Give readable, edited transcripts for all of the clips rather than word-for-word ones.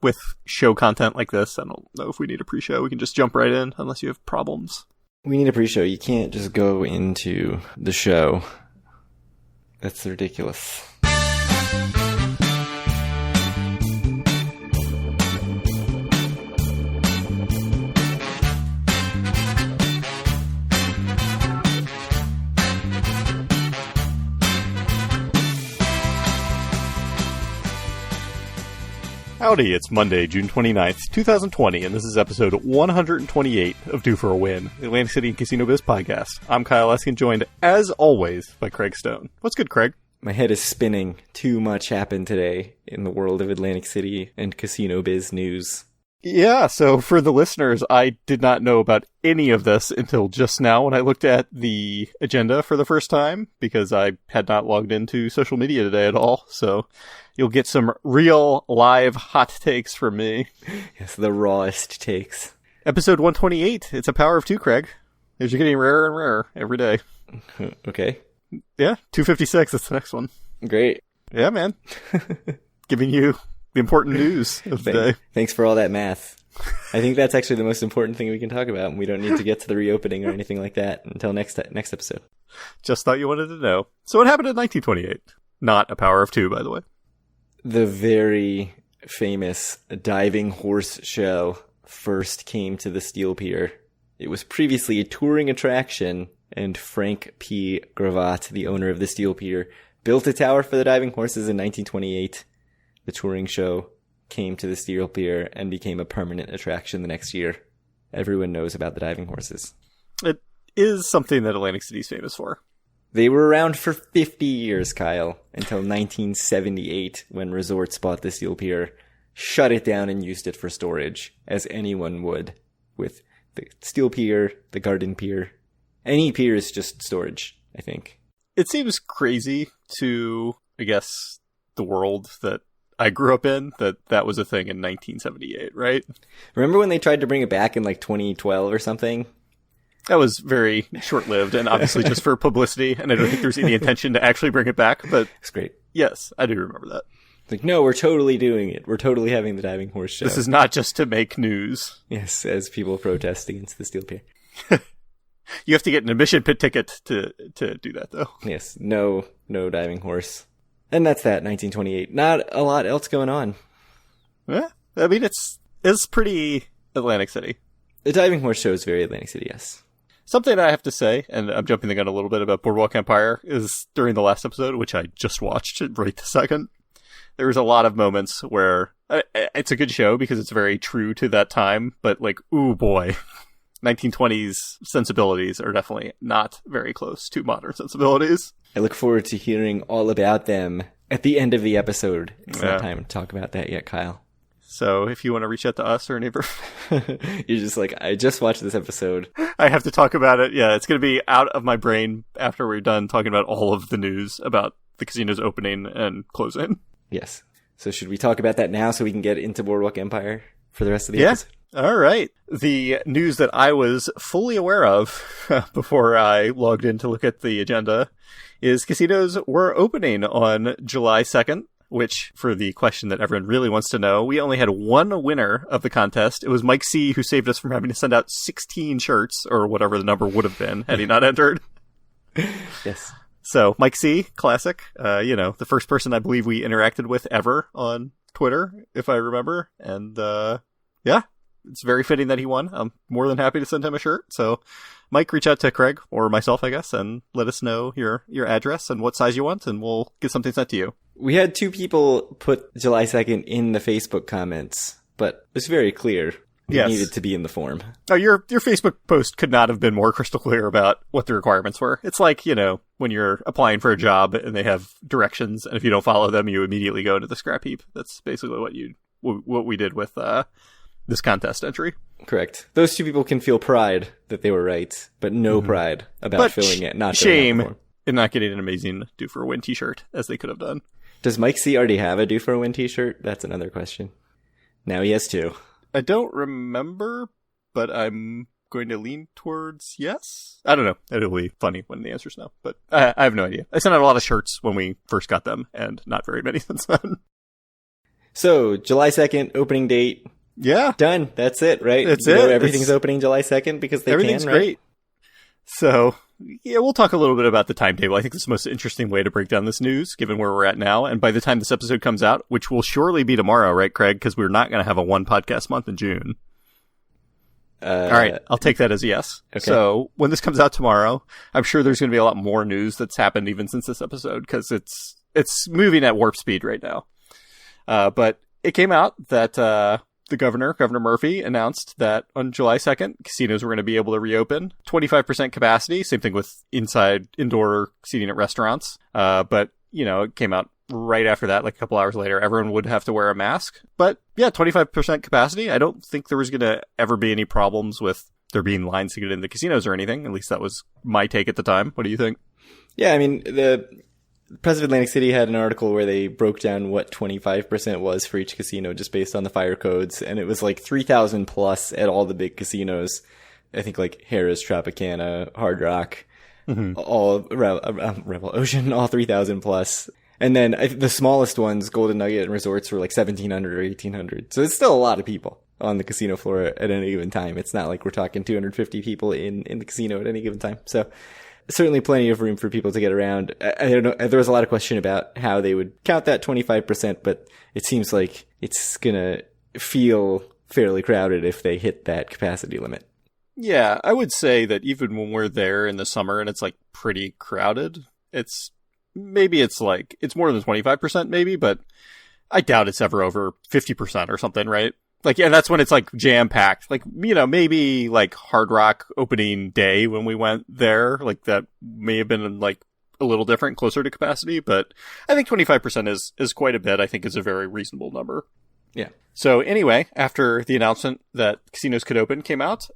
with show content like this, I don't know if we need a pre-show. We can just jump right in unless you have problems. We need a pre-show. You can't just go into the show. That's ridiculous. Howdy, it's Monday, June 29th, 2020, and this is episode 128 of Due for a Win, the Atlantic City and Casino Biz podcast. I'm Kyle Eskin, joined, as always, by Craig Stone. What's good, Craig? My head is spinning. Too much happened today in the world of Atlantic City and Casino Biz news. Yeah, so for the listeners, I did not know about any of this until just now when I looked at the agenda for the first time, because I had not logged into social media today at all, so you'll get some real live hot takes from me. Yes, the rawest takes. Episode 128, it's a power of two, Craig. As you're getting rarer and rarer every day. Okay. Yeah, 256, that's the next one. Great. Yeah, man. Giving you the important news of the day. Thanks for all that math. I think that's actually the most important thing we can talk about, and we don't need to get to the reopening or anything like that until next episode. Just thought you wanted to know. So what happened in 1928? Not a power of two, by the way. The very famous diving horse show first came to the Steel Pier. It was previously a touring attraction, and Frank P. Gravatt, the owner of the Steel Pier, built a tower for the diving horses in 1928. The touring show came to the Steel Pier and became a permanent attraction the next year. Everyone knows about the diving horses. It is something that Atlantic City is famous for. They were around for 50 years, Kyle, until 1978, when Resorts bought the Steel Pier, shut it down and used it for storage, as anyone would, with the Steel Pier, the Garden Pier. Any pier is just storage, I think. It seems crazy to, I guess, the world that I grew up in, that was a thing in 1978, right? Remember when they tried to bring it back in like 2012 or something? That was very short-lived and obviously just for publicity, and I don't think there's any intention to actually bring it back, but it's great. Yes, I do remember that. It's like, no, we're totally doing it. We're totally having the diving horse show. This is not just to make news. Yes, as people protest against the Steel Pier. You have to get an admission pit ticket to do that, though. Yes, no diving horse. And that's that, 1928. Not a lot else going on. Yeah, I mean, it's pretty Atlantic City. The diving horse show is very Atlantic City, yes. Something I have to say, and I'm jumping the gun a little bit about Boardwalk Empire, is during the last episode, which I just watched right this second, there was a lot of moments where it's a good show because it's very true to that time, but like, ooh boy, 1920s sensibilities are definitely not very close to modern sensibilities. I look forward to hearing all about them at the end of the episode. It's not time to talk about that yet, Kyle. So if you want to reach out to us or neighbor, you're just like, I just watched this episode. I have to talk about it. Yeah, it's going to be out of my brain after we're done talking about all of the news about the casino's opening and closing. Yes. So should we talk about that now so we can get into Boardwalk Empire for the rest of the episode? All right. The news that I was fully aware of before I logged in to look at the agenda is casinos were opening on July 2nd. Which, for the question that everyone really wants to know, we only had one winner of the contest. It was Mike C., who saved us from having to send out 16 shirts, or whatever the number would have been had he not entered. Yes. So, Mike C., classic. The first person I believe we interacted with ever on Twitter, if I remember. And, it's very fitting that he won. I'm more than happy to send him a shirt. So, Mike, reach out to Craig, or myself, I guess, and let us know your address and what size you want, and we'll get something sent to you. We had two people put July 2nd in the Facebook comments, but it's very clear it needed to be in the form. Oh, your Facebook post could not have been more crystal clear about what the requirements were. It's like, when you're applying for a job and they have directions, and if you don't follow them, you immediately go to the scrap heap. That's basically what we did with this contest entry. Correct. Those two people can feel pride that they were right, but no pride about filling it. Not shame in not getting an amazing Due for a Win t-shirt, as they could have done. Does Mike C. already have a Due for a Win t-shirt? That's another question. Now he has two. I don't remember, but I'm going to lean towards yes. I don't know. It'll be funny when the answer's no, but I have no idea. I sent out a lot of shirts when we first got them, and not very many since then. So, July 2nd, opening date. Yeah. Done. That's it, right? That's it. Everything's opening July 2nd because they everything's can, right? great. So, yeah, we'll talk a little bit about the timetable. I think this is the most interesting way to break down this news, given where we're at now. And by the time this episode comes out, which will surely be tomorrow, right, Craig? Because we're not going to have a one podcast month in June. All right, I'll take that as a yes. Okay. So when this comes out tomorrow, I'm sure there's going to be a lot more news that's happened even since this episode, because it's moving at warp speed right now. But it came out that the Governor Murphy, announced that on July 2nd, casinos were going to be able to reopen. 25% capacity, same thing with indoor seating at restaurants. But, it came out right after that, like a couple hours later, everyone would have to wear a mask. But yeah, 25% capacity. I don't think there was going to ever be any problems with there being lines to get into the casinos or anything. At least that was my take at the time. What do you think? Yeah, I mean, the Press of Atlantic City had an article where they broke down what 25% was for each casino just based on the fire codes. And it was like 3,000 plus at all the big casinos. I think like Harrah's, Tropicana, Hard Rock, all Rebel Ocean, all 3,000 plus. And then the smallest ones, Golden Nugget and Resorts, were like 1,700 or 1,800. So it's still a lot of people on the casino floor at any given time. It's not like we're talking 250 people in the casino at any given time. So certainly plenty of room for people to get around. I don't know. There was a lot of question about how they would count that 25%, but it seems like it's going to feel fairly crowded if they hit that capacity limit. Yeah, I would say that even when we're there in the summer and it's like pretty crowded, it's more than 25% maybe, but I doubt it's ever over 50% or something, right? Like, yeah, that's when it's like jam packed. Like, maybe like Hard Rock opening day when we went there, like that may have been like a little different, closer to capacity, but I think 25% is quite a bit. I think is a very reasonable number. Yeah. So anyway, after the announcement that casinos could open came out,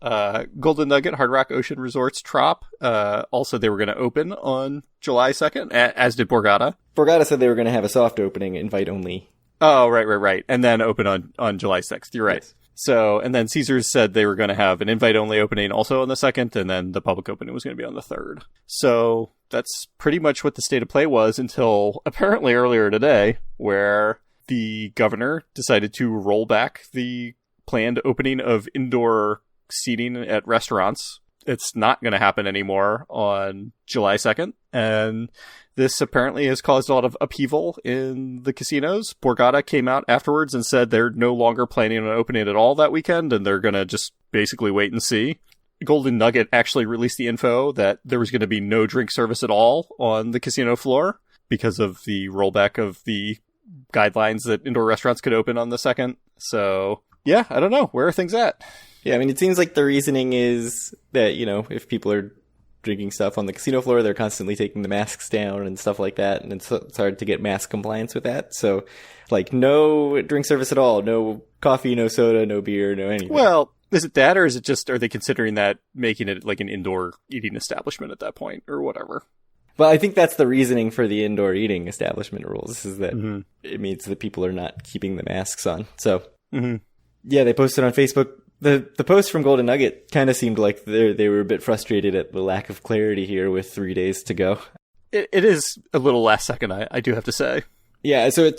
Golden Nugget, Hard Rock, Ocean Resorts, Trop, also they were going to open on July 2nd, as did Borgata. Borgata said they were going to have a soft opening, invite only. Oh, right. And then open on July 6th. You're right. Yes. So, and then Caesars said they were going to have an invite only opening also on the 2nd, and then the public opening was going to be on the 3rd. So that's pretty much what the state of play was until apparently earlier today, where the governor decided to roll back the planned opening of indoor seating at restaurants. It's not going to happen anymore on July 2nd. And this apparently has caused a lot of upheaval in the casinos. Borgata came out afterwards and said they're no longer planning on opening at all that weekend, and they're going to just basically wait and see. Golden Nugget actually released the info that there was going to be no drink service at all on the casino floor because of the rollback of the guidelines that indoor restaurants could open on the 2nd. So, yeah, I don't know. Where are things at? Yeah, I mean, it seems like the reasoning is that, if people are drinking stuff on the casino floor, they're constantly taking the masks down and stuff like that, and it's hard to get mask compliance with that. So, like, no drink service at all, no coffee, no soda, no beer, no anything. Well, is it that, or is it just, are they considering that making it like an indoor eating establishment at that point, or whatever? Well, I think that's the reasoning for the indoor eating establishment rules, is that it means that people are not keeping the masks on. So, yeah, they posted on Facebook. The post from Golden Nugget kind of seemed like they were a bit frustrated at the lack of clarity here with 3 days to go. It is a little last second, I do have to say. Yeah, so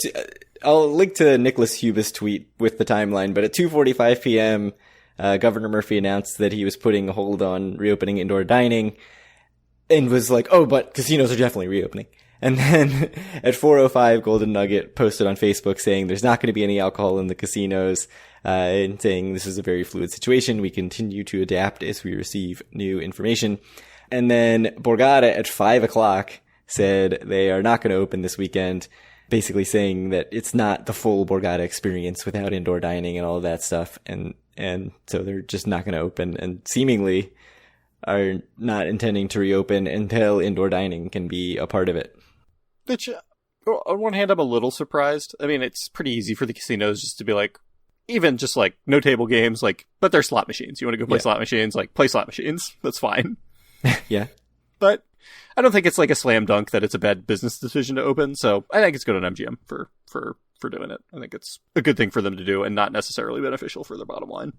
I'll link to Nicholas Hubis' tweet with the timeline, but at 2:45 p.m., Governor Murphy announced that he was putting a hold on reopening indoor dining and was like, oh, but casinos are definitely reopening. And then at 4:05, Golden Nugget posted on Facebook saying there's not going to be any alcohol in the casinos, and saying this is a very fluid situation. We continue to adapt as we receive new information. And then Borgata at 5 o'clock said they are not going to open this weekend, basically saying that it's not the full Borgata experience without indoor dining and all of that stuff. And so they're just not going to open, and seemingly are not intending to reopen until indoor dining can be a part of it. Which, on one hand, I'm a little surprised. I mean, it's pretty easy for the casinos just to be like, even just like, no table games, like, but they're slot machines. You want to go play slot machines, like, play slot machines. That's fine. Yeah. But I don't think it's like a slam dunk that it's a bad business decision to open, so I think it's good on MGM for doing it. I think it's a good thing for them to do and not necessarily beneficial for their bottom line.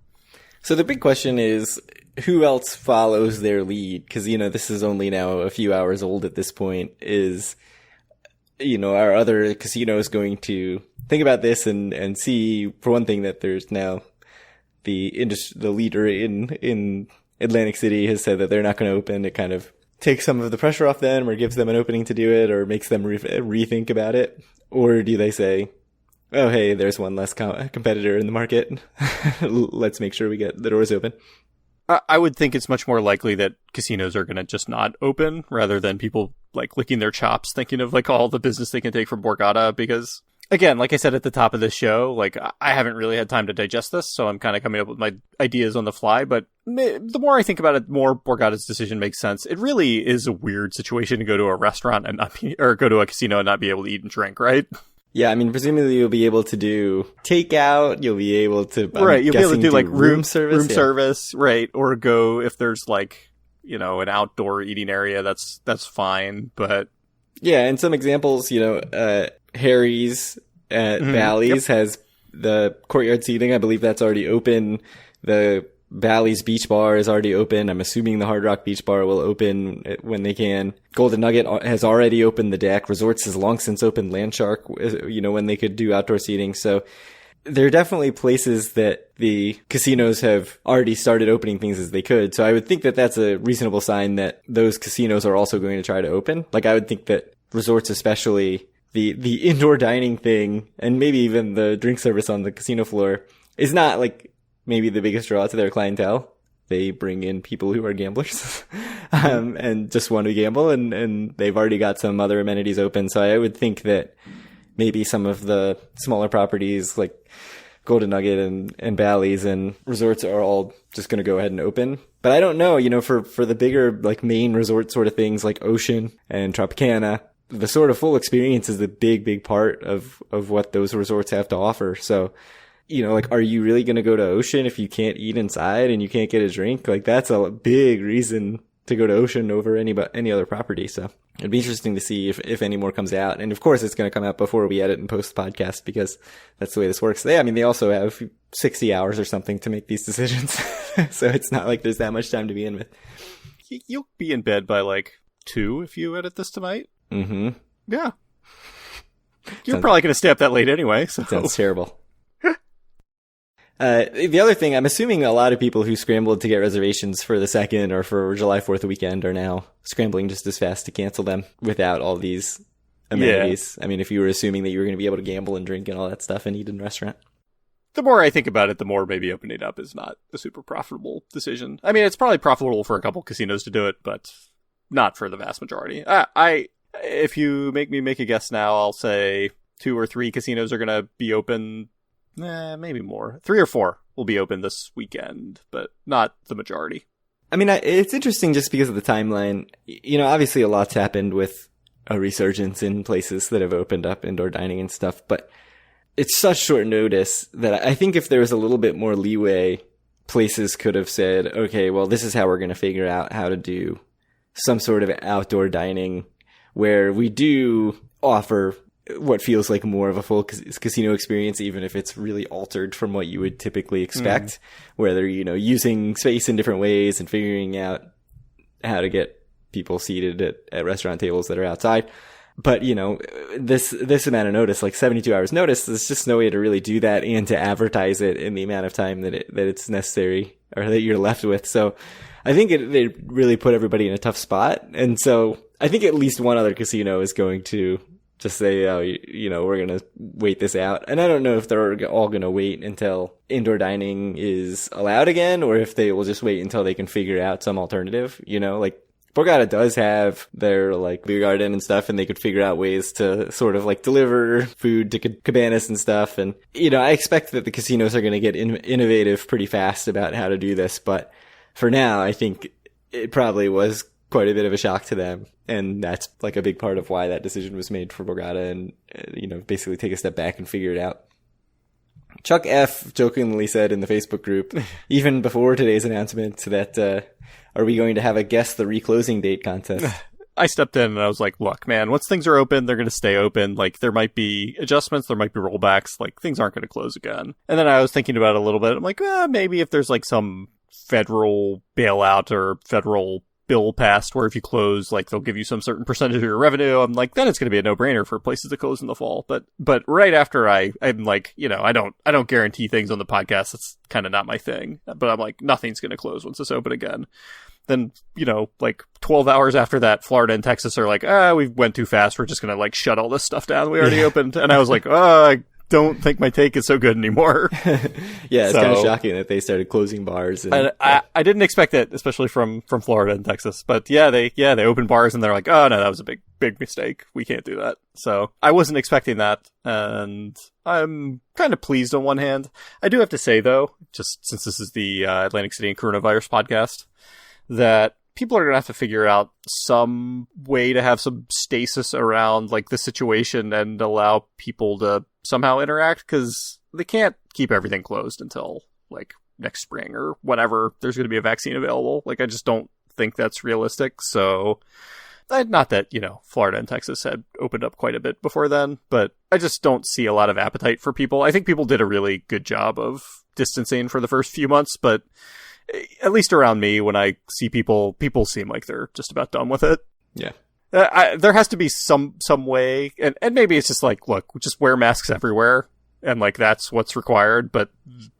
So the big question is, who else follows their lead? Because, this is only now a few hours old at this point. are other casinos going to think about this and see, for one thing, that there's now the leader in Atlantic City has said that they're not going to open. It kind of takes some of the pressure off them, or gives them an opening to do it, or makes them rethink about it? Or do they say, oh, hey, there's one less competitor in the market. Let's make sure we get the doors open. I would think it's much more likely that casinos are going to just not open, rather than people like licking their chops thinking of like all the business they can take from Borgata. Because again, like I said at the top of this show, like I haven't really had time to digest this, so I'm kind of coming up with my ideas on the fly. But the more I think about it, the more Borgata's decision makes sense. It really is a weird situation to go to a restaurant and go to a casino and not be able to eat and drink, right? Yeah, I mean, presumably you'll be able to do takeout. You'll be able to, right? You'll be able to do like room service, service, right? Or go if there's like an outdoor eating area. That's fine, but yeah. And some examples, Harry's at Bally's has the courtyard seating. I believe that's already open. The Bally's Beach Bar is already open. I'm assuming the Hard Rock Beach Bar will open when they can. Golden Nugget has already opened the deck. Resorts has long since opened Landshark, when they could do outdoor seating. So there are definitely places that the casinos have already started opening things as they could. So I would think that that's a reasonable sign that those casinos are also going to try to open. Like, I would think that resorts, especially the indoor dining thing, and maybe even the drink service on the casino floor, is not like maybe the biggest draw to their clientele. They bring in people who are gamblers and just want to gamble, and they've already got some other amenities open. So I would think that maybe some of the smaller properties like Golden Nugget and Bally's and resorts are all just going to go ahead and open. But I don't know, for the bigger like main resort sort of things like Ocean and Tropicana, the sort of full experience is the big part of what those resorts have to offer. So, are you really going to go to Ocean if you can't eat inside and you can't get a drink? Like, that's a big reason to go to Ocean over any other property. So it'd be interesting to see if any more comes out. And of course, it's going to come out before we edit and post the podcast, because that's the way this works. They also have 60 hours or something to make these decisions. So it's not like there's that much time to be in with. You'll be in bed by like 2 if you edit this tonight. Mm-hmm. Yeah. You're probably going to stay up that late anyway. So. Sounds terrible. The other thing, I'm assuming a lot of people who scrambled to get reservations for the 2nd or for July 4th weekend are now scrambling just as fast to cancel them without all these amenities. Yeah. I mean, if you were assuming that you were going to be able to gamble and drink and all that stuff and eat in a restaurant. The more I think about it, the more maybe opening up is not a super profitable decision. I mean, it's probably profitable for a couple casinos to do it, but not for the vast majority. If you make me make a guess now, I'll say 2 or 3 casinos are going to be open. Maybe more. 3 or 4 will be open this weekend, but not the majority. I mean, it's interesting just because of the timeline. Obviously a lot's happened with a resurgence in places that have opened up indoor dining and stuff, but it's such short notice that I think if there was a little bit more leeway, places could have said, okay, well, this is how we're going to figure out how to do some sort of outdoor dining where we do offer what feels like more of a full casino experience, even if it's really altered from what you would typically expect, where they're, using space in different ways and figuring out how to get people seated at restaurant tables that are outside. But, this amount of notice, like 72 hours notice, there's just no way to really do that and to advertise it in the amount of time that it's necessary or that you're left with. So I think they really put everybody in a tough spot. And so I think at least one other casino is going to just say, we're going to wait this out. And I don't know if they're all going to wait until indoor dining is allowed again, or if they will just wait until they can figure out some alternative, like Borgata does have their like beer garden and stuff, and they could figure out ways to sort of like deliver food to cabanas and stuff. And, I expect that the casinos are going to get innovative pretty fast about how to do this. But for now, I think it probably was quite a bit of a shock to them. And that's like a big part of why that decision was made for Borgata and, basically take a step back and figure it out. Chuck F. jokingly said in the Facebook group, even before today's announcement, that, are we going to have a guess the reclosing date contest? I stepped in and I was like, look, man, once things are open, they're going to stay open. Like, there might be adjustments, there might be rollbacks, like, things aren't going to close again. And then I was thinking about it a little bit. I'm like, maybe if there's like some federal bailout or federal bill passed where if you close, like, they'll give you some certain percentage of your revenue. I'm like, then it's going to be a no-brainer for places to close in the fall. But right after I'm like, I don't guarantee things on the podcast. That's kind of not my thing. But I'm like, nothing's going to close once it's open again. Then, like 12 hours after that, Florida and Texas are like, we went too fast. We're just going to like shut all this stuff down. We already opened. And I was like, I don't think my take is so good anymore. Yeah, it's kind of shocking that they started closing bars. And I didn't expect it, especially from Florida and Texas. But yeah, they opened bars and they're like, oh no, that was a big mistake. We can't do that. So I wasn't expecting that, and I'm kind of pleased on one hand. I do have to say though, just since this is the Atlantic City and Coronavirus podcast, that people are going to have to figure out some way to have some stasis around like the situation and allow people to somehow interact, because they can't keep everything closed until like next spring or whenever there's going to be a vaccine available. Like, I just don't think that's realistic. So not that, Florida and Texas had opened up quite a bit before then, but I just don't see a lot of appetite for people. I think people did a really good job of distancing for the first few months, but at least around me, when I see people seem like they're just about done with it. Yeah. There has to be some way, and maybe it's just like, look, just wear masks everywhere, and like that's what's required. But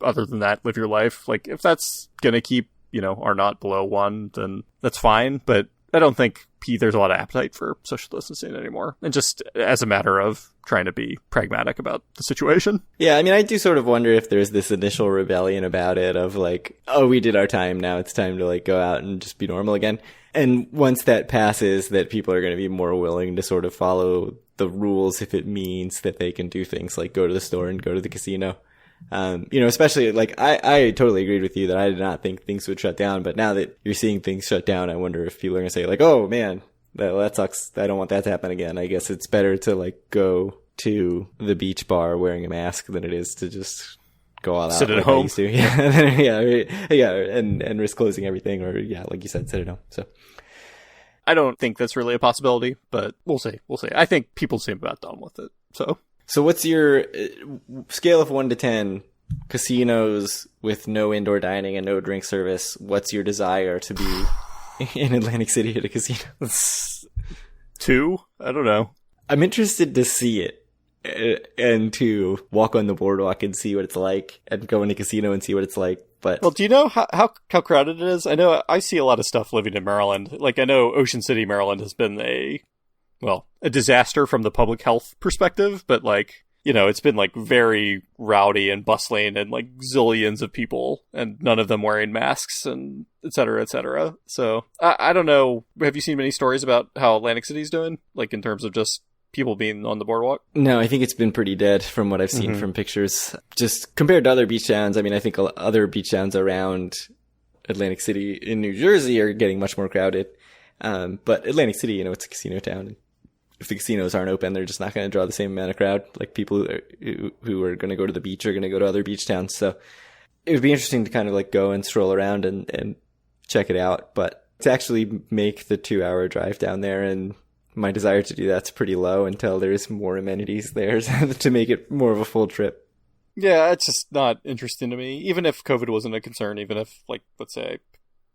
other than that, live your life. Like, if that's gonna keep R naught below 1, then that's fine. But I don't think there's a lot of appetite for social distancing anymore, and just as a matter of trying to be pragmatic about the situation. Yeah, I mean, I do sort of wonder if there's this initial rebellion about it of like, oh, we did our time, now it's time to like go out and just be normal again. And once that passes, that people are going to be more willing to sort of follow the rules if it means that they can do things like go to the store and go to the casino. Especially like I totally agreed with you that I did not think things would shut down. But now that you're seeing things shut down, I wonder if people are going to say like, oh man, that sucks. I don't want that to happen again. I guess it's better to like go to the beach bar wearing a mask than it is to just go all out. Sit at home. Yeah, and risk closing everything, or like you said, sit at home. So I don't think that's really a possibility, but we'll see. I think people seem about done with it. So what's your scale of 1 to 10? Casinos with no indoor dining and no drink service. What's your desire to be in Atlantic City at a casino? 2? I don't know. I'm interested to see it. And to walk on the boardwalk and see what it's like, and go in a casino and see what it's like. But well, do you know how crowded it is? I know I see a lot of stuff living in Maryland. Like, I know Ocean City, Maryland has been a disaster from the public health perspective, but like, it's been like very rowdy and bustling and like zillions of people and none of them wearing masks and et cetera, et cetera. So I don't know. Have you seen many stories about how Atlantic City's doing? Like, in terms of just people being on the boardwalk? No, I think it's been pretty dead from what I've seen from pictures. Just compared to other beach towns, I mean, I think other beach towns around Atlantic City in New Jersey are getting much more crowded. But Atlantic City, it's a casino town. If the casinos aren't open, they're just not going to draw the same amount of crowd. Like, people who are going to go to the beach are going to go to other beach towns. So it would be interesting to kind of like go and stroll around and check it out. But to actually make the 2-hour drive down there, and my desire to do that's pretty low until there's more amenities there to make it more of a full trip. Yeah, it's just not interesting to me. Even if COVID wasn't a concern, even if, like, let's say I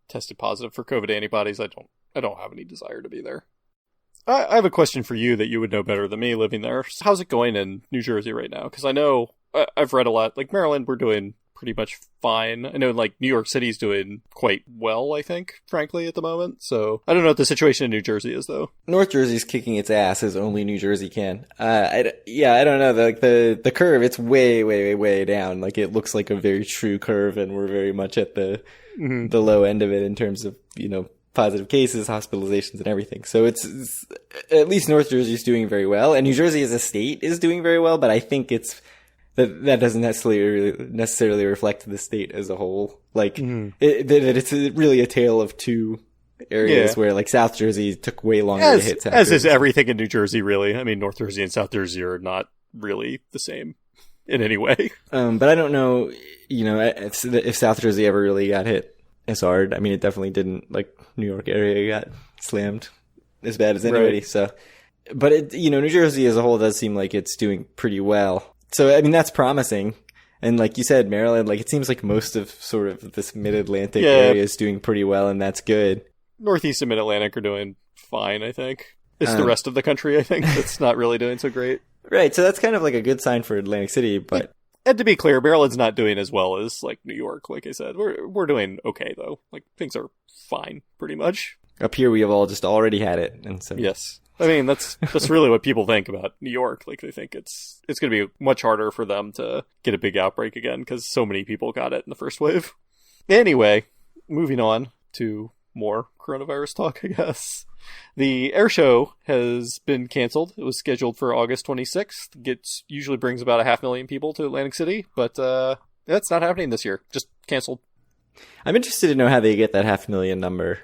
tested positive for COVID antibodies, I don't have any desire to be there. I have a question for you that you would know better than me living there. How's it going in New Jersey right now? Because I know I've read a lot. Like, Maryland, we're doing pretty much fine. I know, like, New York City's doing quite well, I think, frankly, at the moment. So I don't know what the situation in New Jersey is, though. North Jersey's kicking its ass as only New Jersey can. I don't know. The curve, it's way, way, way, way down. Like, it looks like a very true curve, and we're very much at the low end of it in terms of, positive cases, hospitalizations, and everything. So it's at least North Jersey's doing very well, and New Jersey as a state is doing very well, but I think it's that doesn't necessarily reflect the state as a whole. Like, it's really a tale of two areas where, like, South Jersey took way longer to hit South As Jersey. is everything in New Jersey, really. I mean, North Jersey and South Jersey are not really the same in any way. But I don't know, if South Jersey ever really got hit as hard. I mean, it definitely didn't. Like, New York area got slammed as bad as anybody. Right. So, but New Jersey as a whole does seem like it's doing pretty well. So, I mean, that's promising. And like you said, Maryland, like, it seems like most of sort of this mid-Atlantic area is doing pretty well, and that's good. Northeast and Mid-Atlantic are doing fine, I think. It's the Um, rest of the country, I think, that's not really doing so great. Right, so that's kind of like a good sign for Atlantic City, but And to be clear, Maryland's not doing as well as, like, New York, like I said. We're doing okay, though. Like, things are fine, pretty much. up here we have all just already had it, and so Yes. I mean, that's really what people think about New York. Like, they think it's going to be much harder for them to get a big outbreak again, because so many people got it in the first wave. Anyway, moving on to more coronavirus talk, I guess. The air show has been canceled. It was scheduled for August 26th. Usually brings about 500,000 people to Atlantic City, but that's not happening this year. Just canceled. I'm interested to know how they get that 500,000 number.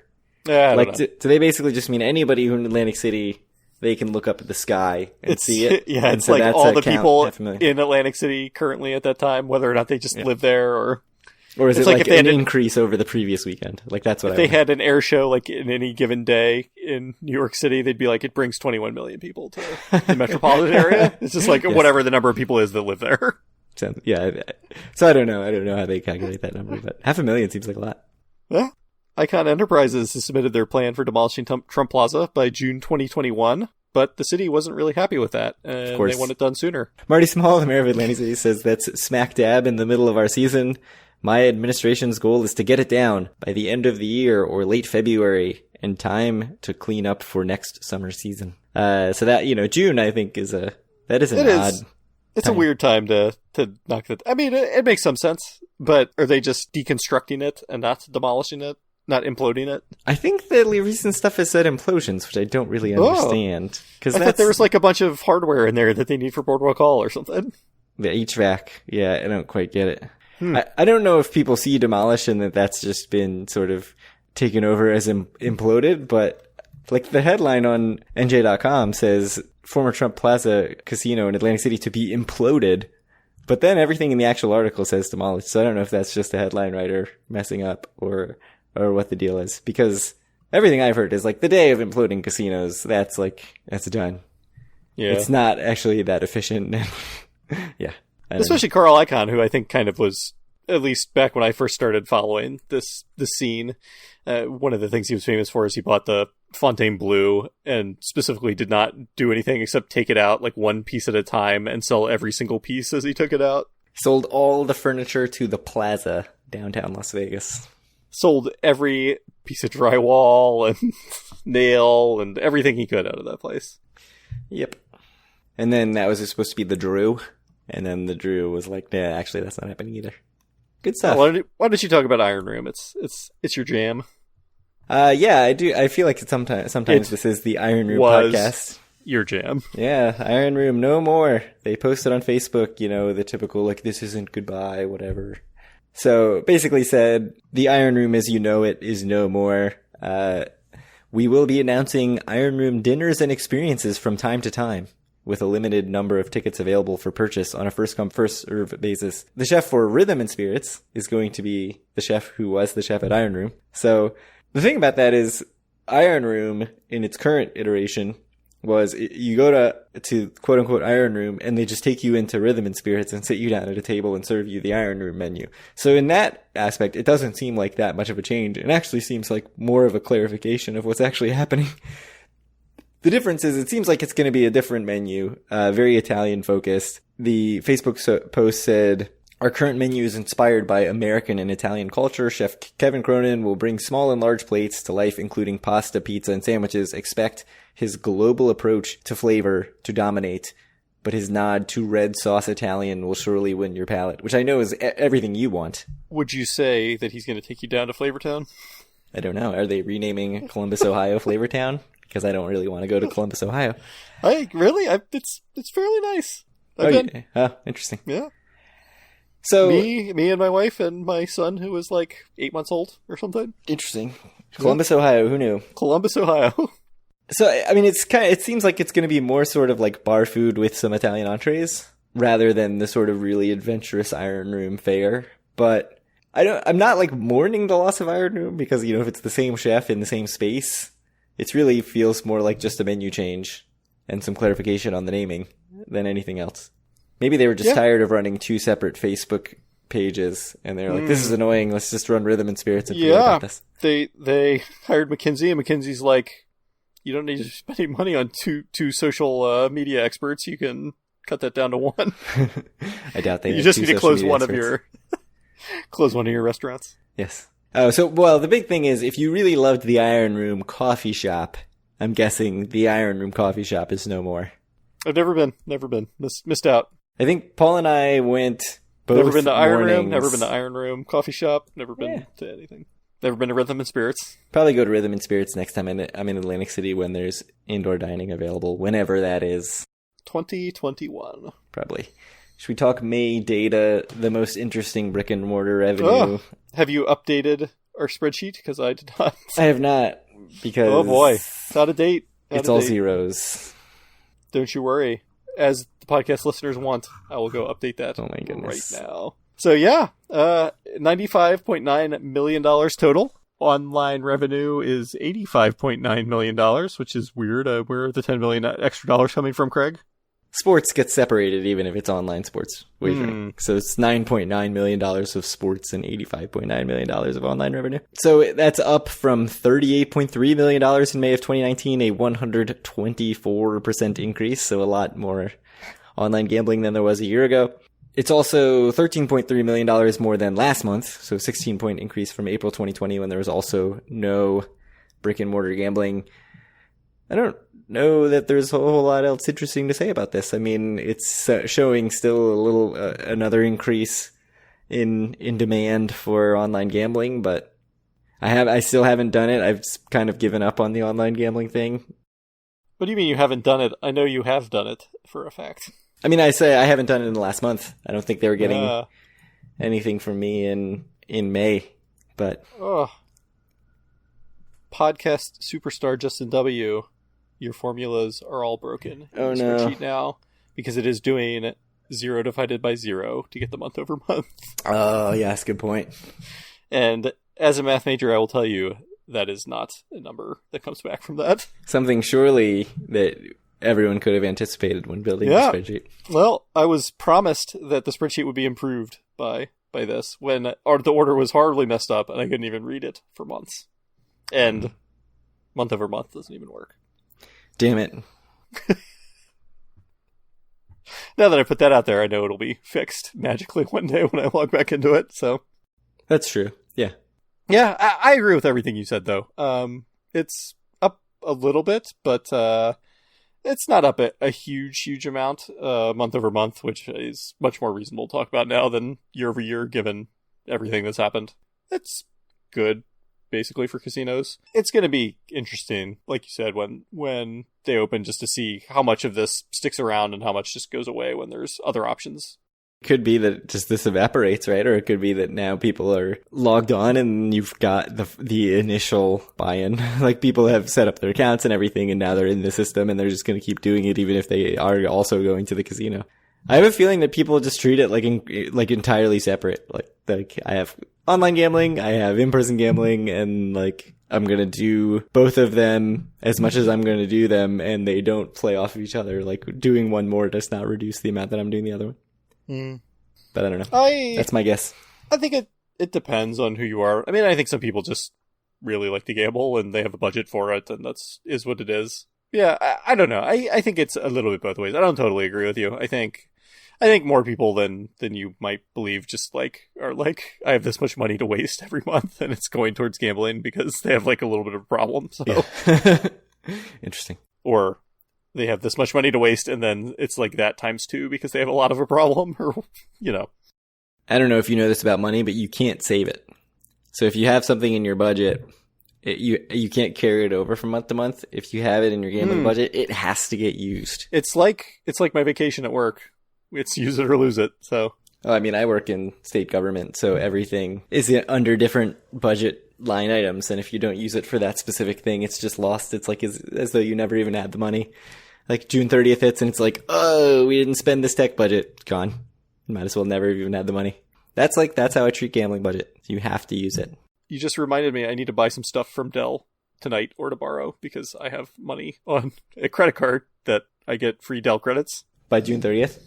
I Like, don't know. do they basically just mean anybody who in Atlantic City, they can look up at the sky and see it? Yeah, And it's so like that's all a the count, people 500,000. in Atlantic City currently at that time, whether or not they just live there, Or is it's it like like if they an had increase over the previous weekend? Like, that's what if I they wonder. had an air show like in any given day in New York City, they'd be like, it brings 21 million people to the metropolitan area. It's just like Yes. whatever the number of people is that live there. So, yeah, so I don't know. I don't know how they calculate that number, but 500,000 seems like a lot. Yeah. Icon Enterprises has submitted their plan for demolishing Trump Plaza by June 2021, but the city wasn't really happy with that, and course. they want it done sooner. Marty Small, the mayor of Atlantic City, says that's smack dab in the middle of our season. My administration's goal is to get it down by the end of the year or late February in time to clean up for next summer season. So that, June, I think, is an It odd. is. It's a weird time to knock that. I mean, it makes some sense, but are they just deconstructing it and not demolishing it, not imploding it? I think the recent stuff has said implosions, which I don't really understand. Because I thought there was like a bunch of hardware in there that they need for Boardwalk Hall or something. the HVAC. Yeah, I don't quite get it. I don't know if people see demolish and that's just been sort of taken over as imploded, but like the headline on NJ.com says former Trump Plaza casino in Atlantic City to be imploded, but then everything in the actual article says demolished. So I don't know if that's just a headline writer messing up or what the deal is, because everything I've heard is like the day of imploding casinos, that's done. Yeah. It's not actually that efficient. Yeah. I don't know. Especially Carl Icahn, who I think kind of was, at least back when I first started following the scene, one of the things he was famous for is he bought the Fontainebleau and specifically did not do anything except take it out like one piece at a time and sell every single piece as he took it out. Sold all the furniture to the Plaza, downtown Las Vegas. Sold every piece of drywall and nail and everything he could out of that place. Yep. And then that was supposed to be the Drew. And then the Drew was like, nah, actually that's not happening either. Good stuff. Why don't you talk about Iron Room? It's your jam. Yeah, I do. I feel like sometimes this is the Iron Room podcast. Your jam. Yeah, Iron Room, no more. They posted on Facebook, the typical, like, this isn't goodbye, whatever. So basically said, the Iron Room as you know it is no more. We will be announcing Iron Room dinners and experiences from time to time, with a limited number of tickets available for purchase on a first-come, first-served basis. The chef for Rhythm and Spirits is going to be the chef who was the chef at Iron Room. So the thing about that is Iron Room, in its current iteration, was you go to quote-unquote Iron Room, and they just take you into Rhythm and Spirits and sit you down at a table and serve you the Iron Room menu. So in that aspect, it doesn't seem like that much of a change. It actually seems like more of a clarification of what's actually happening. The difference is it seems like it's going to be a different menu, very Italian-focused. The Facebook post said, our current menu is inspired by American and Italian culture. Chef Kevin Cronin will bring small and large plates to life, including pasta, pizza, and sandwiches. Expect his global approach to flavor to dominate, but his nod to red sauce Italian will surely win your palate, which I know is everything you want. Would you say that he's going to take you down to Flavortown? I don't know. Are they renaming Columbus, Ohio Flavortown? Because I don't really want to go to Columbus, Ohio. It's fairly nice. I've been. Yeah. Oh, interesting. Yeah. So Me and my wife and my son, who was like 8 months old or something. Interesting. Columbus, Ohio. Who knew? Columbus, Ohio. So I mean, it seems like it's going to be more sort of like bar food with some Italian entrees rather than the sort of really adventurous Iron Room fare. But I'm not like mourning the loss of Iron Room because if it's the same chef in the same space, it really feels more like just a menu change and some clarification on the naming than anything else. Maybe they were just tired of running two separate Facebook pages, and they're like, "This is annoying. Let's just run Rhythm and Spirits and forget about this." They hired McKinsey, and McKinsey's like, "You don't need to spend any money on two social media experts. You can cut that down to one." I doubt they. You just need to close one of your restaurants. Yes. Oh, so well, the big thing is if you really loved the Iron Room coffee shop, I'm guessing the Iron Room coffee shop is no more. I've never been. Missed out. I think Paul and I went both Never been to Iron mornings. Room, never been to Iron Room coffee shop, never been to anything. Never been to Rhythm and Spirits. Probably go to Rhythm and Spirits next time I'm in Atlantic City when there's indoor dining available, whenever that is. 2021. Probably. Should we talk May data, the most interesting brick and mortar revenue? Have you updated our spreadsheet? Because I did not. I have not, because... Oh boy, it's out of date. It's all zeros. Don't you worry. As the podcast listeners want, I will go update that right now. So yeah, $95.9 million total. Online revenue is $85.9 million, which is weird. Where are the $10 million extra dollars coming from, Craig? Sports gets separated even if it's online sports wagering. So it's $9.9 million of sports and $85.9 million of online revenue. So that's up from $38.3 million in May of 2019, a 124% increase. So a lot more online gambling than there was a year ago. It's also $13.3 million more than last month. So 16-point increase from April 2020 when there was also no brick and mortar gambling. I don't know that there's a whole lot else interesting to say about this. I mean, it's showing still a little another increase in demand for online gambling, but I still haven't done it. I've kind of given up on the online gambling thing. What do you mean you haven't done it? I know you have done it for a fact. I mean, I say I haven't done it in the last month. I don't think they were getting anything from me in May, but podcast superstar Justin W., your formulas are all broken in the spreadsheet now because it is doing 0 divided by 0 to get the month over month. Oh, yes, good point. And as a math major, I will tell you that is not a number that comes back from that. Something surely that everyone could have anticipated when building the spreadsheet. Well, I was promised that the spreadsheet would be improved by this when the order was horribly messed up and I couldn't even read it for months. And month over month doesn't even work. Damn it. Now that I put that out there, I know it'll be fixed magically one day when I log back into it, so. That's true, yeah. Yeah, I agree with everything you said, though. It's up a little bit, but it's not up a huge amount month over month, which is much more reasonable to talk about now than year over year, given everything that's happened. It's good. Basically for casinos. It's going to be interesting, like you said, when they open, just to see how much of this sticks around and how much just goes away when there's other options. It could be that just this evaporates, right? Or it could be that now people are logged on and you've got the initial buy-in. Like people have set up their accounts and everything and now they're in the system and they're just going to keep doing it even if they are also going to the casino. I have a feeling that people just treat it like entirely separate. Like I have online gambling, I have in-person gambling, and like I'm gonna do both of them as much as I'm gonna do them, and they don't play off of each other. Like doing one more does not reduce the amount that I'm doing the other one. But I don't know. That's my guess. I think it depends on who you are. I mean, I think some people just really like to gamble and they have a budget for it, and is what it is. Yeah, I don't know. I think it's a little bit both ways. I don't totally agree with you. I think more people than you might believe just are like, I have this much money to waste every month and it's going towards gambling because they have like a little bit of a problem. So yeah. Interesting. Or they have this much money to waste and then it's like that times 2 because they have a lot of a problem, or I don't know if you know this about money, but you can't save it. So if you have something in your budget, you can't carry it over from month to month. If you have it in your gambling budget, it has to get used. It's like my vacation at work. It's use it or lose it, so. Oh, I mean, I work in state government, so everything is under different budget line items, and if you don't use it for that specific thing, it's just lost. It's like as though you never even had the money. Like June 30th hits, and it's like, oh, we didn't spend this tech budget. Gone. You might as well never even had the money. That's how I treat gambling budget. You have to use it. You just reminded me I need to buy some stuff from Dell tonight or to borrow because I have money on a credit card that I get free Dell credits. By June 30th?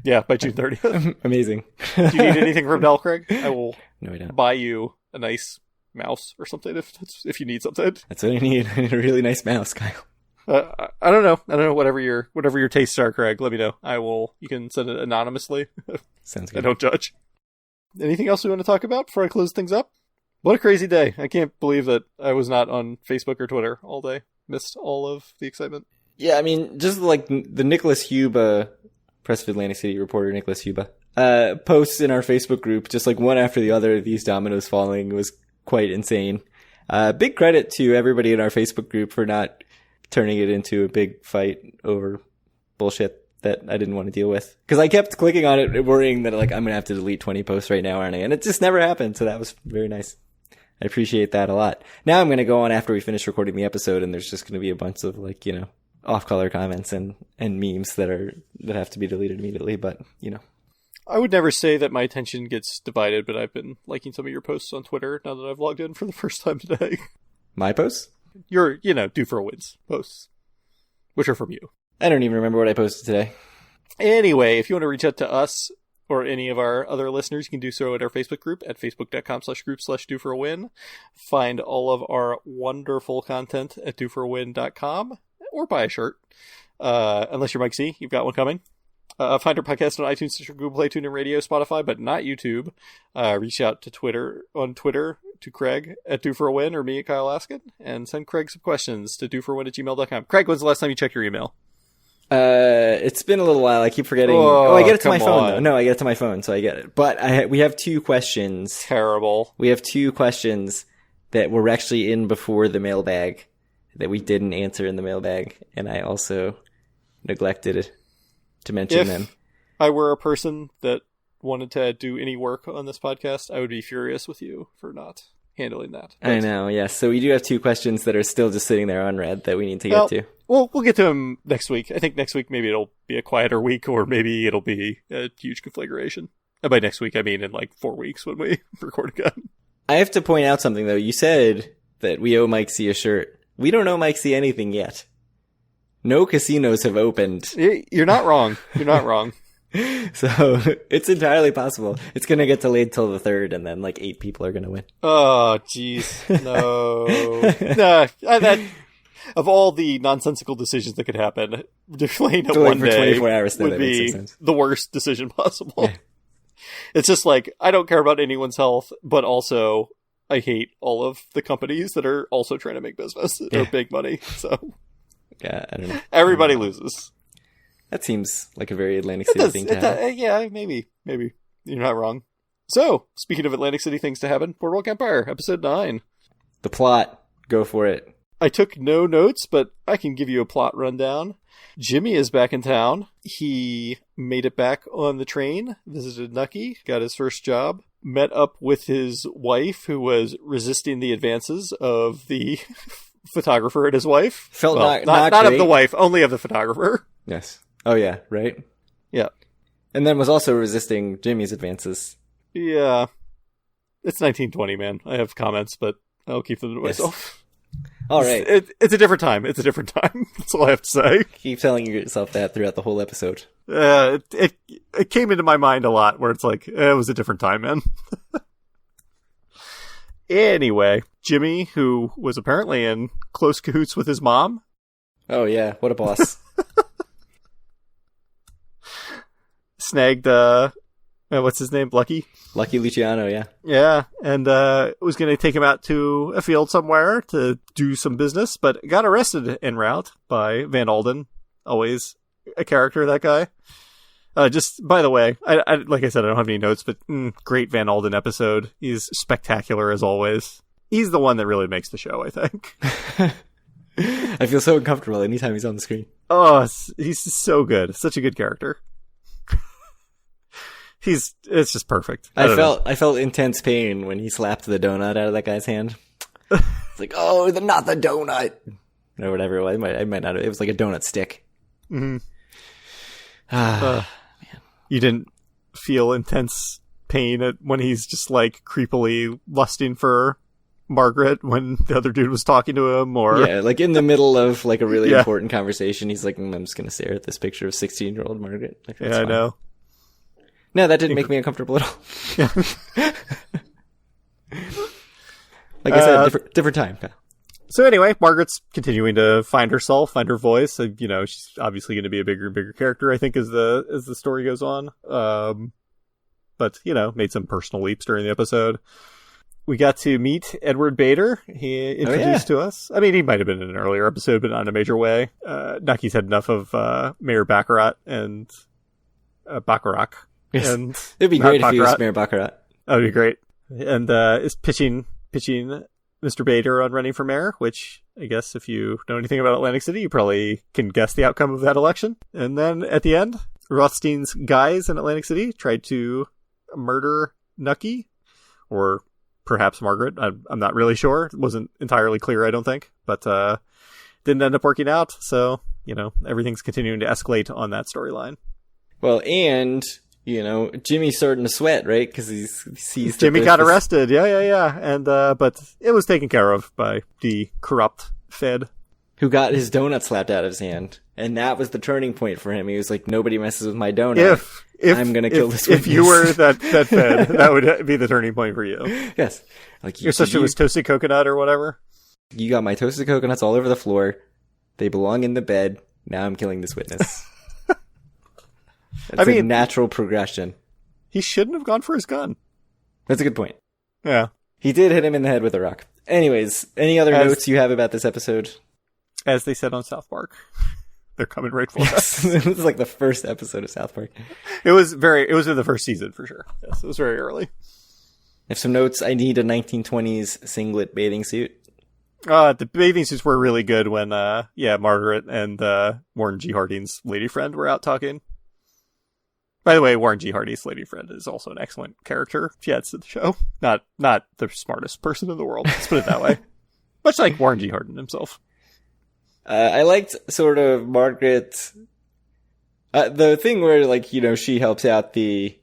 Yeah, by June 30th. Amazing. Do you need anything from Dell, Craig? I will No, I don't. buy you a nice mouse or something if you need something. That's what I need. I need a really nice mouse, Kyle. I don't know. Whatever your tastes are, Craig, let me know. You can send it anonymously. Sounds good. I don't judge. Anything else we want to talk about before I close things up? What a crazy day. I can't believe that I was not on Facebook or Twitter all day. Missed all of the excitement. Yeah, I mean, just like the Nicholas Huba, Press of Atlantic City reporter Nicholas Huba, posts in our Facebook group, just like one after the other, these dominoes falling was quite insane. Big credit to everybody in our Facebook group for not turning it into a big fight over bullshit that I didn't want to deal with. Because I kept clicking on it, worrying that like I'm going to have to delete 20 posts right now, aren't I? And it just never happened, so that was very nice. I appreciate that a lot. Now I'm going to go on after we finish recording the episode, and there's just going to be a bunch of like, off-color comments and memes that have to be deleted immediately, but, I would never say that my attention gets divided, but I've been liking some of your posts on Twitter now that I've logged in for the first time today. My posts? Your, Due for a Wins posts, which are from you. I don't even remember what I posted today. Anyway, if you want to reach out to us or any of our other listeners, you can do so at our Facebook group at facebook.com/group/DoForAWin. Find all of our wonderful content at doforawin.com or buy a shirt. Unless you're Mike C, you've got one coming. Find our podcast on iTunes, Stitcher, Google Play, TuneIn Radio, Spotify, but not YouTube. Reach out to Twitter to Craig at DoForAWin or me at Kyle Askin, and send Craig some questions to doforwin@gmail.com. Craig, when's the last time you checked your email? It's been a little while. I keep forgetting. I get it to my phone, though. No, I get it to my phone, so I get it. But we have two questions. Terrible. We have two questions that were actually in before the mailbag that we didn't answer in the mailbag, and I also neglected to mention them. If I were a person that wanted to do any work on this podcast, I would be furious with you for not handling that. But I know, yes. So we do have two questions that are still just sitting there unread that we need to get to. Well, we'll get to them next week. I think next week maybe it'll be a quieter week, or maybe it'll be a huge conflagration. And by next week, I mean in like 4 weeks when we record again. I have to point out something, though. You said that we owe Mike C a shirt. We don't owe Mike C anything yet. No casinos have opened. You're not wrong. You're not wrong. So it's entirely possible. It's going to get delayed till the 3rd, and then like 8 people are going to win. Oh, jeez. No. That, of all the nonsensical decisions that could happen, delaying it one day 24 hours would be the worst decision possible. Yeah. It's just like, I don't care about anyone's health, but also I hate all of the companies that are also trying to make business or big money. So yeah, I don't know. Everybody loses. That seems like a very Atlantic City thing to happen. Yeah, maybe. You're not wrong. So, speaking of Atlantic City things to happen, Boardwalk Empire, episode 9. The plot. Go for it. I took no notes, but I can give you a plot rundown. Jimmy is back in town. He made it back on the train, visited Nucky, got his first job, met up with his wife, who was resisting the advances of the photographer and his wife. Felt not of the wife, only of the photographer. Yes. Oh, yeah, right? Yeah. And then was also resisting Jimmy's advances. Yeah. It's 1920, man. I have comments, but I'll keep them to myself. All right. It's a different time. It's a different time. That's all I have to say. Keep telling yourself that throughout the whole episode. It came into my mind a lot where it's like, it was a different time, man. Anyway, Jimmy, who was apparently in close cahoots with his mom. Oh, yeah. What a boss. Snagged, what's his name? Lucky Luciano, yeah. Yeah, and was going to take him out to a field somewhere to do some business, but got arrested en route by Van Alden. Always a character, that guy. Just, by the way, I like I said, I don't have any notes, but great Van Alden episode. He's spectacular as always. He's the one that really makes the show, I think. I feel so uncomfortable anytime he's on the screen. Oh, he's so good. Such a good character. It's just perfect. I felt intense pain when he slapped the donut out of that guy's hand. It's like, oh, not the donut, or whatever it was. I might not have. It was like a donut stick. Mm-hmm. Man. You didn't feel intense pain when he's just like creepily lusting for Margaret when the other dude was talking to him, or like in the middle of like a really important conversation, he's like, I'm just gonna stare at this picture of 16-year-old Margaret. Like, I know. No, that didn't make me uncomfortable at all. Yeah. Like I said, different time. So anyway, Margaret's continuing to find herself, find her voice. You know, she's obviously going to be a bigger and bigger character, I think, as the story goes on. But, you know, made some personal leaps during the episode. We got to meet Edward Bader. He introduced to us. I mean, he might have been in an earlier episode, but not in a major way. Nucky's had enough of Mayor Baccarat and Baccarat. Yes. And it'd be great if he was Mayor Baccarat. That would be great. And is pitching Mr. Bader on running for mayor, which I guess if you know anything about Atlantic City, you probably can guess the outcome of that election. And then at the end, Rothstein's guys in Atlantic City tried to murder Nucky, or perhaps Margaret. I'm not really sure. It wasn't entirely clear, I don't think. But didn't end up working out. So, you know, everything's continuing to escalate on that storyline. Well, and... you know, Jimmy's starting to sweat, right? Because he sees Jimmy got arrested. Yeah. And but it was taken care of by the corrupt Fed, who got his donut slapped out of his hand, and that was the turning point for him. He was like, "Nobody messes with my donut. If I'm gonna kill this witness." If you were that Fed, that would be the turning point for you. Yes, like your sister was toasted coconut or whatever. You got my toasted coconuts all over the floor. They belong in the bed. Now I'm killing this witness. It's a natural progression. He shouldn't have gone for his gun. That's a good point. Yeah. He did hit him in the head with a rock. Anyways, any other notes you have about this episode? As they said on South Park, they're coming right for us. It was like the first episode of South Park. It was in the first season for sure. Yes, it was very early. I have some notes. I need a 1920s singlet bathing suit. The bathing suits were really good when, Margaret and Warren G. Harding's lady friend were out talking. By the way, Warren G. Hardy's lady friend is also an excellent character. She adds to the show. Not the smartest person in the world, let's put it that way. Much like Warren G. Hardin himself. I liked sort of Margaret, the thing where, like, you know, she helps out the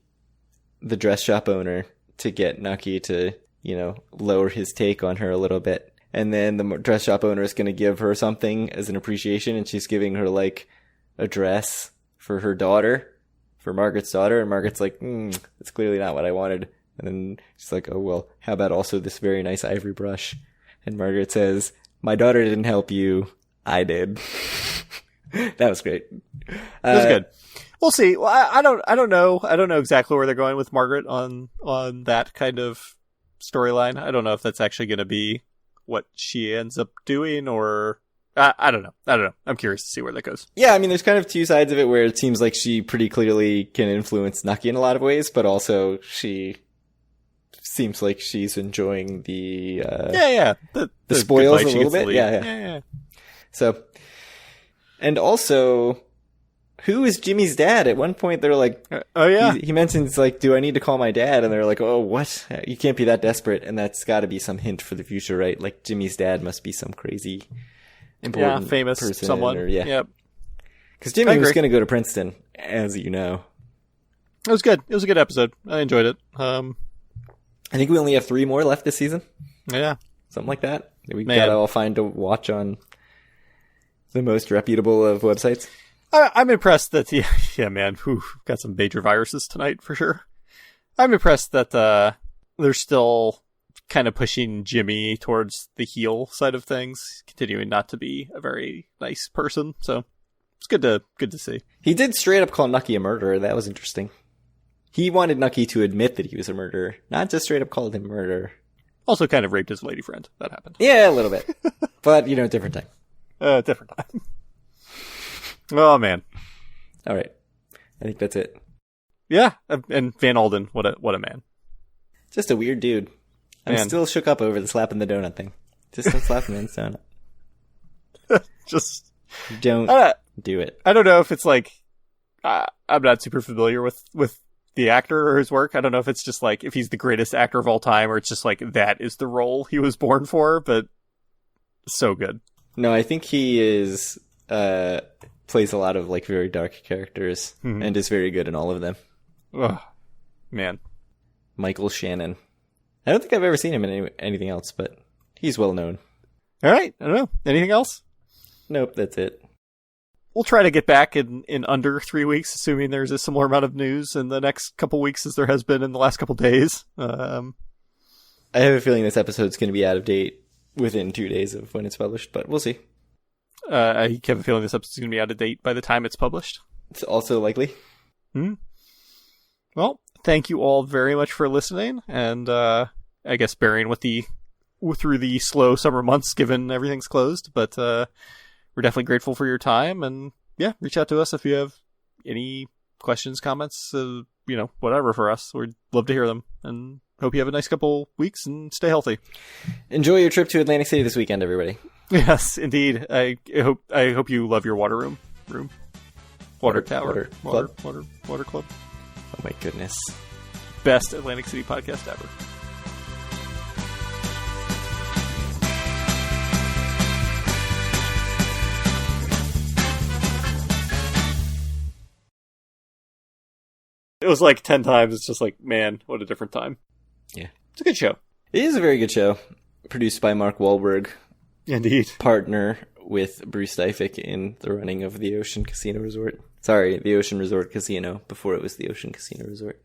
dress shop owner to get Nucky to, you know, lower his take on her a little bit. And then the dress shop owner is going to give her something as an appreciation, and she's giving her, like, a dress for her daughter. For Margaret's daughter, and Margaret's like, it's clearly not what I wanted. And then she's like, oh, well, how about also this very nice ivory brush? And Margaret says, my daughter didn't help you. I did. That was great. That was good. We'll see. Well, I don't know. I don't know exactly where they're going with Margaret on that kind of storyline. I don't know if that's actually going to be what she ends up doing, or... I don't know. I'm curious to see where that goes. Yeah, I mean, there's kind of two sides of it where it seems like she pretty clearly can influence Nucky in a lot of ways, but also she seems like she's enjoying the spoils a little bit. Yeah. So, and also, who is Jimmy's dad? At one point, they're like, he mentions, like, do I need to call my dad? And they're like, oh, what? You can't be that desperate. And that's got to be some hint for the future, right? Like, Jimmy's dad must be some crazy... important famous person, someone. Yep. Because Jimmy was going to go to Princeton, as you know. It was good. It was a good episode. I enjoyed it. I think we only have 3 more left this season. Yeah. Something like that. We gotta all find to watch on the most reputable of websites. I'm impressed that, man, got some major viruses tonight for sure. I'm impressed that they're still kind of pushing Jimmy towards the heel side of things, continuing not to be a very nice person. So it's good to see. He did straight up call Nucky a murderer. That was interesting. He wanted Nucky to admit that he was a murderer, not just straight up called him a murderer. Also kind of raped his lady friend. That happened. Yeah, a little bit. But, you know, different time. Different time. Oh, man. All right. I think that's it. Yeah. And Van Alden, what a man. Just a weird dude. I'm still shook up over the slapping the donut thing. Just don't slap him in the donut. Just don't do it. I don't know if it's like, I'm not super familiar with the actor or his work. I don't know if it's just like, if he's the greatest actor of all time, or it's just like, that is the role he was born for, but so good. No, I think he is, plays a lot of like very dark characters and is very good in all of them. Oh, man. Michael Shannon. I don't think I've ever seen him in anything else, but he's well known. All right. I don't know. Anything else? Nope, that's it. we'll try to get back in under 3 weeks, assuming there's a similar amount of news in the next couple weeks as there has been in the last couple days. I have a feeling this episode's going to be out of date within 2 days of when it's published, but we'll see. I have a feeling this episode's going to be out of date by the time it's published. It's also likely. Well, thank you all very much for listening, and I guess bearing with through the slow summer months, given everything's closed, but we're definitely grateful for your time, and yeah, reach out to us if you have any questions, comments, whatever for us. We'd love to hear them, and hope you have a nice couple weeks and stay healthy. Enjoy your trip to Atlantic City this weekend, everybody. Yes, indeed. I hope you love your water tower. Water club. Oh my goodness. Best Atlantic City podcast ever. It was like 10 times. It's just like, man, what a different time. Yeah. It's a good show. It is a very good show. Produced by Mark Wahlberg. Indeed. Partner with Bruce Dyfick in the running of the Ocean Casino Resort. Sorry, the Ocean Resort Casino, before it was the Ocean Casino Resort.